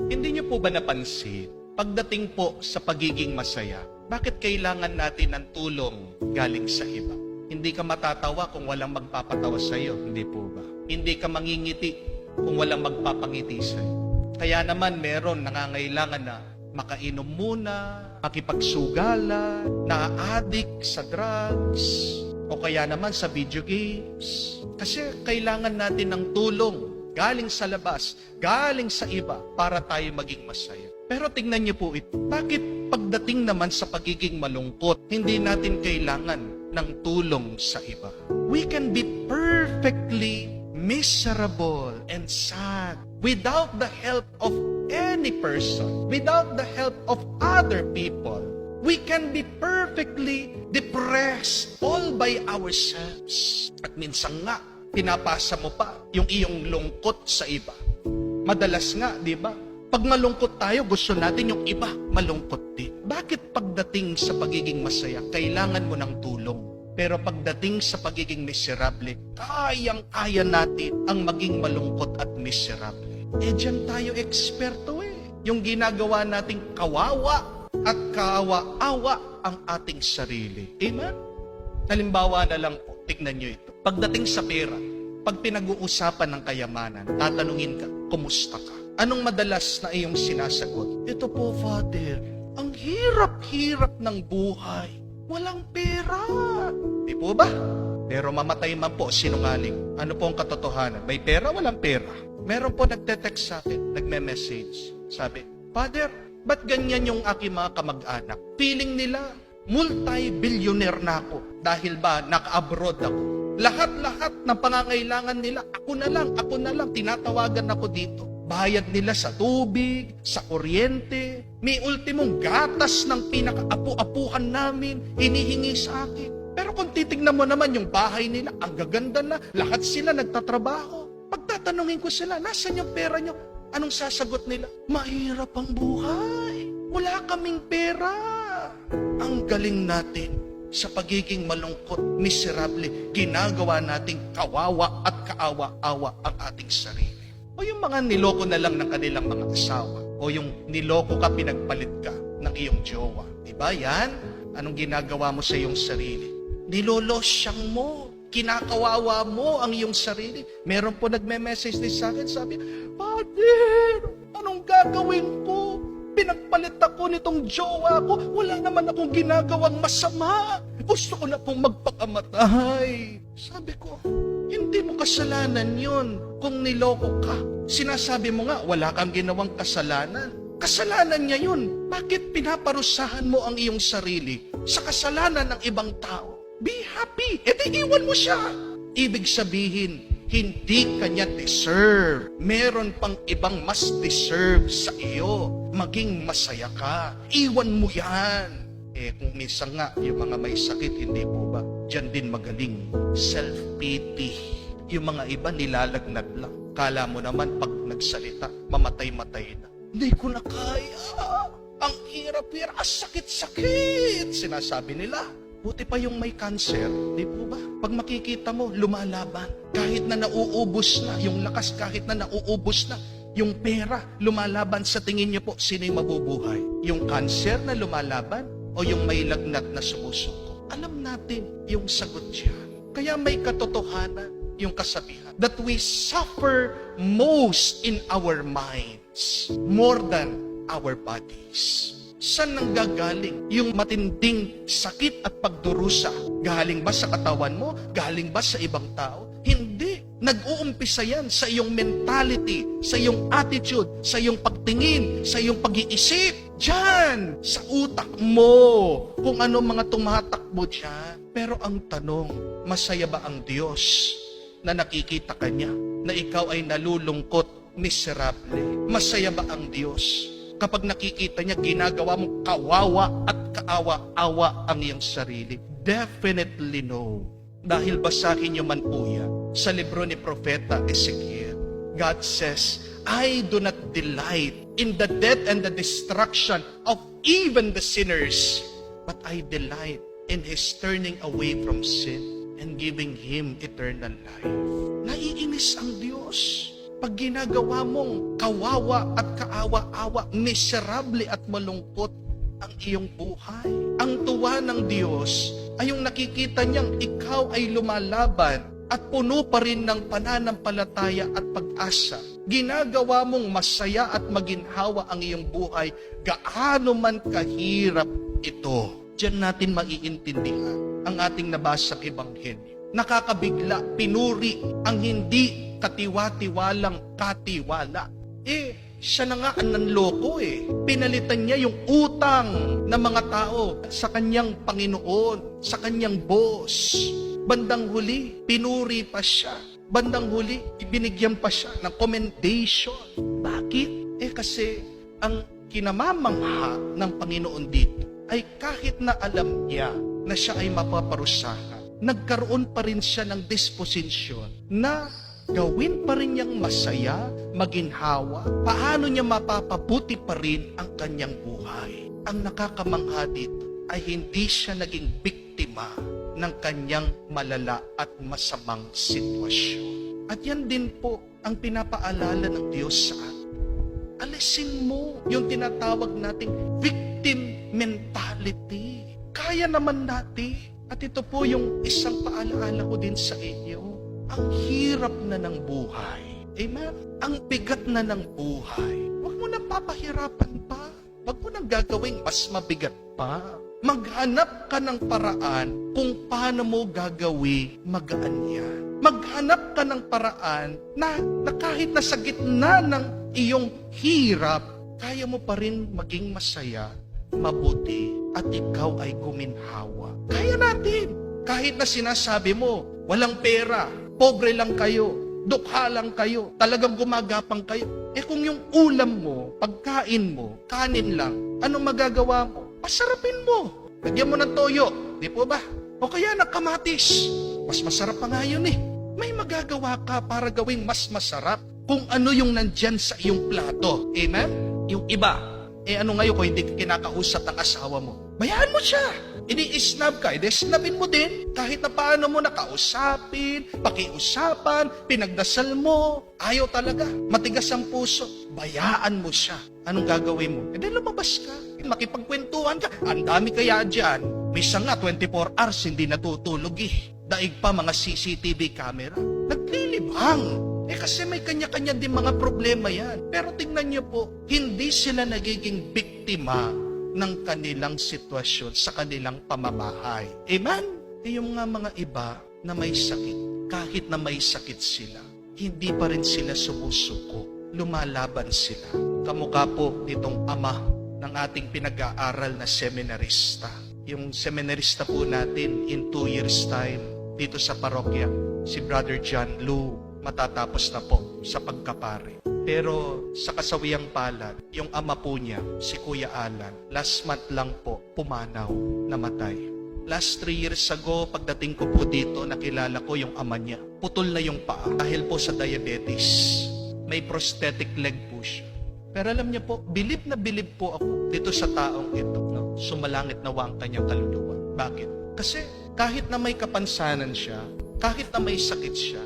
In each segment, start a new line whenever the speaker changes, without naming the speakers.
Hindi niyo po ba napansin, pagdating po sa pagiging masaya, bakit kailangan natin ng tulong galing sa iba? Hindi ka matatawa kung walang magpapatawa sa iyo, hindi po ba? Hindi ka mangingiti kung walang magpapangiti sa iyo. Kaya naman meron nangangailangan na makainom muna, makipagsugala, na-addict sa drugs, o kaya naman sa video games. Kasi kailangan natin ng tulong galing sa labas, galing sa iba, para tayo maging masaya. Pero tingnan niyo po ito. Bakit pagdating naman sa pagiging malungkot, hindi natin kailangan ng tulong sa iba? We can be perfectly miserable and sad without the help of any person, without the help of other people. We can be perfectly depressed all by ourselves. At minsan nga, pinapasa mo pa yung iyong lungkot sa iba. Madalas nga, di ba? Pag malungkot tayo, gusto natin yung iba malungkot din. Bakit pagdating sa pagiging masaya, kailangan mo ng tulong? Pero pagdating sa pagiging miserable, kayang-kaya natin ang maging malungkot at miserable. Diyan tayo eksperto Yung ginagawa nating kawawa at kaawa-awa ang ating sarili. Amen? Halimbawa na lang po, tignan nyo ito. Pagdating sa pera, pag pinag-uusapan ng kayamanan, tatanungin ka, kumusta ka? Anong madalas na iyong sinasagot? Ito po, Father, ang hirap-hirap ng buhay. Walang pera. Di po ba? Pero mamatay man po, sinungaling. Ano po ang katotohanan? May pera, walang pera. Meron po nagte-text sa akin, nagme-message. Sabi, Father, ba't ganyan yung aking mga kamag-anak? Feeling nila, multi-billionaire na ako. Dahil ba, naka-abroad ako. Lahat-lahat ng pangangailangan nila, ako na lang, tinatawagan ako dito. Bayad nila sa tubig, sa kuryente, may ultimong gatas ng pinaka-apu-apuhan namin, hinihingi sa akin. Pero kung titignan mo naman yung bahay nila, ang gaganda na, lahat sila nagtatrabaho. Pagtatanungin ko sila, nasan yung pera nyo? Anong sasagot nila? Mahirap ang buhay. Wala kaming pera. Ang galing natin sa pagiging malungkot, miserable, ginagawa nating kawawa at kaawa-awa ang ating sarili. O yung mga niloko na lang ng kanilang mga asawa. O yung niloko ka, pinagpalit ka ng iyong jowa. Diba yan? Anong ginagawa mo sa iyong sarili? Nilolosyang mo. Kinakawawa mo ang iyong sarili. Meron po nagme-message din sa akin, sabi, Father, anong gagawin ko? Pinagpalit ako nitong jowa ko. Wala naman akong ginagawang masama. Gusto ko na pong magpakamatay. Sabi ko, hindi mo kasalanan yun kung niloko ka. Sinasabi mo nga, wala kang ginawang kasalanan. Kasalanan niya yun. Bakit pinaparusahan mo ang iyong sarili sa kasalanan ng ibang tao? Be happy. E di iwan mo siya. Ibig sabihin, hindi kanya deserve. Meron pang ibang mas deserve sa iyo. Maging masaya ka. Iwan mo yan. Kung minsan nga, yung mga may sakit, hindi po ba? Diyan din magaling. Self-pity. Yung mga iba nilalagnat lang. Kala mo naman pag nagsalita, mamatay-matay na. Hindi ko na kaya. Ang hirap-hirap. Sakit-sakit. Sinasabi nila. Buti pa yung may cancer, di po ba? Pag makikita mo, lumalaban. Kahit na nauubos na, yung lakas kahit na nauubos na, yung pera lumalaban. Sa tingin niyo po, sino yung mabubuhay? Yung cancer na lumalaban o yung may lagnat na sumusuko? Alam natin yung sagot diyan. Kaya may katotohanan yung kasabihan that we suffer most in our minds more than our bodies. Saan nanggagaling yung matinding sakit at pagdurusa? Galing ba sa katawan mo? Galing ba sa ibang tao? Hindi. Nag-uumpisa yan sa iyong mentality, sa iyong attitude, sa iyong pagtingin, sa iyong pag-iisip. Diyan, sa utak mo, kung ano mga tumatakbo diyan. Pero ang tanong, masaya ba ang Diyos na nakikita ka niya, na ikaw ay nalulungkot, miserable? Masaya ba ang Diyos kapag nakikita niya, ginagawa mong kawawa at kaawa-awa ang iyong sarili? Definitely no. Dahil basahin niyo man po yan sa libro ni Propeta Ezekiel. God says, I do not delight in the death and the destruction of even the sinners, but I delight in his turning away from sin and giving him eternal life. Naiinis ang Diyos Pag ginagawa mong kawawa at kaawa-awa, miserable at malungkot ang iyong buhay. Ang tuwa ng Diyos ay yung nakikita niyang ikaw ay lumalaban at puno pa rin ng pananampalataya at pag-asa. Ginagawa mong masaya at maginhawa ang iyong buhay, gaano man kahirap ito. Diyan natin maiintindihan ang ating nabasang ebanghelyo. Nakakabigla, pinuri ang hindi katiwa-tiwalang katiwala. Siya na nga ang nanloko Pinalitan niya yung utang ng mga tao sa kanyang Panginoon, sa kanyang boss. Bandang huli, pinuri pa siya. Bandang huli, ibinigyan pa siya ng commendation. Bakit? Kasi ang kinamamangha ng Panginoon dito ay kahit na alam niya na siya ay mapaparusahan, nagkaroon pa rin siya ng disposisyon na gawin pa rin niyang masaya, maginhawa, paano niya mapapabuti pa rin ang kanyang buhay. Ang nakakamangha dito ay hindi siya naging biktima ng kanyang malala at masamang sitwasyon. At yan din po ang pinapaalala ng Diyos sa atin. Alisin mo yung tinatawag nating victim mentality. Kaya naman natin. At ito po yung isang paalaala ko din sa inyo. Ang hirap na ng buhay. Amen? Ang bigat na ng buhay. Huwag mo nang papahirapan pa. Huwag mo nang gagawing mas mabigat pa. Maghanap ka ng paraan kung paano mo gagawin magaan yan. Maghanap ka ng paraan na kahit nasa gitna ng iyong hirap, kaya mo pa rin maging masaya, mabuti, at ikaw ay guminhawa. Kaya natin. Kahit na sinasabi mo, walang pera, pobre lang kayo, dukha lang kayo, talagang gumagapang kayo. Kung yung ulam mo, pagkain mo, kanin lang, anong magagawa mo? Pasarapin mo. Lagyan mo ng toyo, di po ba? O kaya ng kamatis. Mas masarap pa nga yun May magagawa ka para gawing mas masarap kung ano yung nandyan sa iyong plato. Amen? Yung iba, ano ngayon kung hindi kinakausap ng asawa mo? Bayaan mo siya. Ini-snub ka, snubin mo din. Kahit na paano mo nakausapin, pakiusapan, pinagdasal mo, ayaw talaga. Matigas ang puso. Bayaan mo siya. Anong gagawin mo? Lumabas ka. Makipagkwentuhan ka. Ang dami kaya dyan. May isa nga 24 hours hindi natutulog Daig pa mga CCTV camera. Naglilibang. Kasi may kanya-kanya din mga problema yan. Pero tingnan niyo po, hindi sila nagiging biktima ng kanilang sitwasyon sa kanilang pamamahay. Amen? Yung mga iba na may sakit, kahit na may sakit sila, hindi pa rin sila sumusuko. Lumalaban sila. Kamukha po nitong ama ng ating pinag-aaral na seminarista. Yung seminarista po natin in 2 years time dito sa parokya, si Brother John Lou, matatapos na po sa pagkapare. Pero sa kasawiyang palad, yung ama po niya, si Kuya Alan, last month lang po, pumanaw, namatay. Last 3 years ago, pagdating ko po dito, nakilala ko yung ama niya. Putol na yung paa dahil po sa diabetes. May prosthetic leg po siya. Pero alam niya po, bilib na bilib po ako dito sa taong ito. No? Sumalangit na ang kanyang kaluluwa. Bakit? Kasi kahit na may kapansanan siya, kahit na may sakit siya,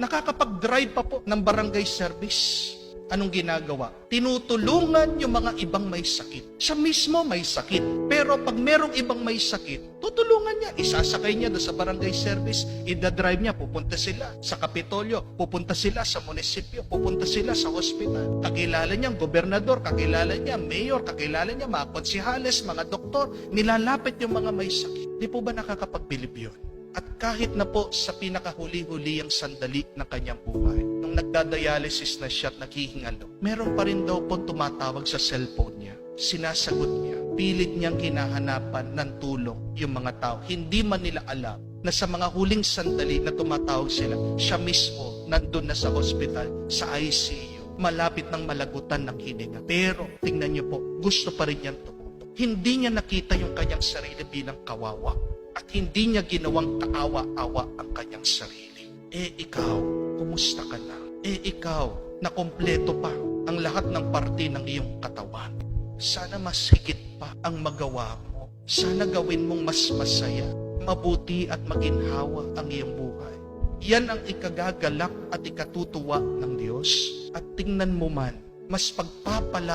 nakakapag-drive pa po ng barangay service. Anong ginagawa? Tinutulungan yung mga ibang may sakit. Siya mismo may sakit. Pero pag merong ibang may sakit, tutulungan niya. Isasakay niya doon sa barangay service. Ida-drive niya, pupunta sila sa Kapitolyo, pupunta sila sa munisipyo, pupunta sila sa hospital. Kakilala niya ang gobernador, kakilala niya mayor, kakilala niya mga konsihales, mga doktor. Nilalapit yung mga may sakit. Di po ba nakakapagbilib yun? At kahit na po sa pinakahuli-huli ang sandali ng kanyang buhay, nung nagdadialysis na siya at naghihingalo, meron pa rin daw po tumatawag sa cellphone niya. Sinasagot niya. Pilit niyang kinahanapan ng tulong yung mga tao. Hindi man nila alam na sa mga huling sandali na tumatawag sila, siya mismo nandun na sa hospital, sa ICU, malapit ng malagutan ng hininga. Pero tingnan niyo po, gusto pa rin niyang tumulong. Hindi niya nakita yung kanyang sarili bilang kawawa. At hindi niya ginawang kaawa-awa ang kanyang sarili. Ikaw, kumusta ka na? Ikaw, na kompleto pa ang lahat ng parte ng iyong katawan. Sana mas higit pa ang magawa mo. Sana gawin mong mas masaya, mabuti at maginhawa ang iyong buhay. Yan ang ikagagalak at ikatutuwa ng Diyos. At tingnan mo man, mas pagpapalain